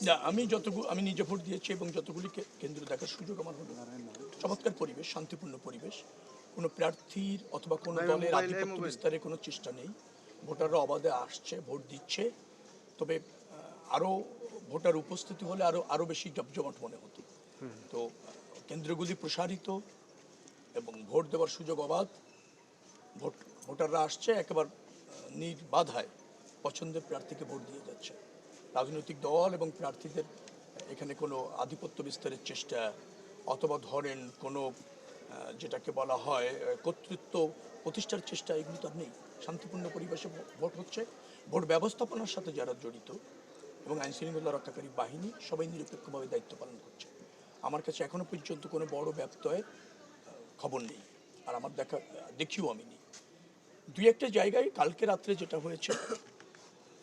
না, আমি নিজে ভোট দিয়েছি এবং যতগুলি কেন্দ্র দেখার সুযোগ আমার হলো, চমৎকার পরিবেশ, শান্তিপূর্ণ পরিবেশ। কোনো প্রার্থীর অথবা কোনো দলের আধিপত্য বিস্তারের কোনো চেষ্টা নেই। ভোটাররা অবাধে আসছে, ভোট দিচ্ছে। তবে আরও ভোটার উপস্থিতি হলে আরও বেশি জমজমাট মনে হতো। তো কেন্দ্রগুলি প্রসারিত এবং ভোট দেওয়ার সুযোগ অবাধ। ভোটাররা আসছে একেবারে নির্বাধায় পছন্দের প্রার্থীকে ভোট দিয়ে যাচ্ছে। রাজনৈতিক দল এবং প্রার্থীদের এখানে কোনো আধিপত্য বিস্তারের চেষ্টা অথবা ধরেন কোনো যেটাকে বলা হয় কর্তৃত্ব প্রতিষ্ঠার চেষ্টা, এগুলো তো আর নেই। শান্তিপূর্ণ পরিবেশে ভোট হচ্ছে। ভোট ব্যবস্থাপনার সাথে যারা জড়িত এবং আইনশৃঙ্খলা রক্ষাকারী বাহিনী সবাই নিরপেক্ষভাবে দায়িত্ব পালন করছে। আমার কাছে এখনো পর্যন্ত কোনো বড় ব্যত্যয়ের খবর নেই, আর আমার দেখিও আমি নেই। দুই একটা জায়গায় কালকে রাত্রে যেটা হয়েছে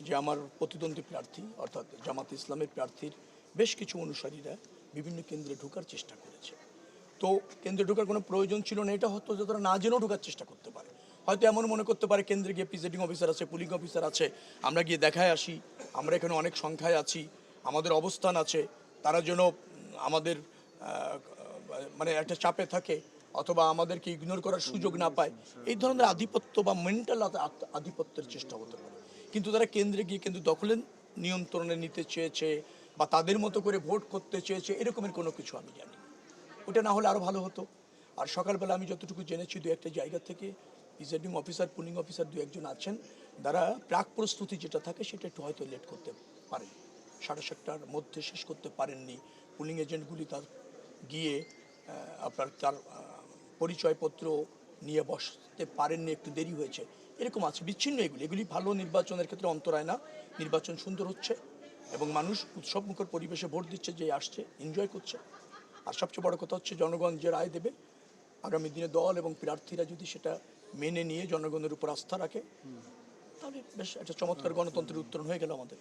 যে আমার প্রতিদ্বন্দ্বী প্রার্থী অর্থাৎ জামাত ইসলামের প্রার্থীর বেশ কিছু অনুসারীরা বিভিন্ন কেন্দ্রে ঢোকার চেষ্টা করেছে। তো কেন্দ্রে ঢোকার কোনো প্রয়োজন ছিল না, এটা হতো যে তারা না জেনেও ঢোকার চেষ্টা করতে পারে। হয়তো এমন মনে করতে পারে কেন্দ্রে গিয়ে প্রিজাইডিং অফিসার আছে, পুলিং অফিসার আছে, আমরা গিয়ে দেখায় আসি, আমরা এখানে অনেক সংখ্যায় আছি, আমাদের অবস্থান আছে, তারা যেন আমাদের মানে একটা চাপে থাকে অথবা আমাদেরকে ইগনোর করার সুযোগ না পায়, এই ধরনের আধিপত্য বা মেন্টাল আধিপত্যের চেষ্টা হতে পারে। কিন্তু তারা কেন্দ্রে গিয়ে কিন্তু দখলের নিয়ন্ত্রণে নিতে চেয়েছে বা তাদের মতো করে ভোট করতে চেয়েছে, এরকমের কোনো কিছু আমি জানি। ওটা না হলে আরও ভালো হতো। আর সকালবেলা আমি যতটুকু জেনেছি দু একটা জায়গা থেকে প্রিজাইডিং অফিসার, পুলিং অফিসার দু একজন আছেন, যারা প্রাক প্রস্তুতি যেটা থাকে সেটা একটু হয়তো লেট করতে পারেন, 7:30টার মধ্যে শেষ করতে পারেননি। পুলিং এজেন্টগুলি তার গিয়ে তার পরিচয়পত্র নিয়ে বসতে পারেননি, একটু দেরি হয়েছে, এরকম আছে। বিচ্ছিন্ন এগুলি ভালো নির্বাচনের ক্ষেত্রে অন্তরায় না। নির্বাচন সুন্দর হচ্ছে এবং মানুষ উৎসবমুখর পরিবেশে ভোট দিচ্ছে, যে আসছে এনজয় করছে। আর সবচেয়ে বড় কথা হচ্ছে জনগণ যে রায় দেবে আগামী দিনে দল এবং প্রার্থীরা যদি সেটা মেনে নিয়ে জনগণের উপর আস্থা রাখে, তাহলে বেশ একটা চমৎকার গণতন্ত্রের উত্তরণ হয়ে গেল আমাদের।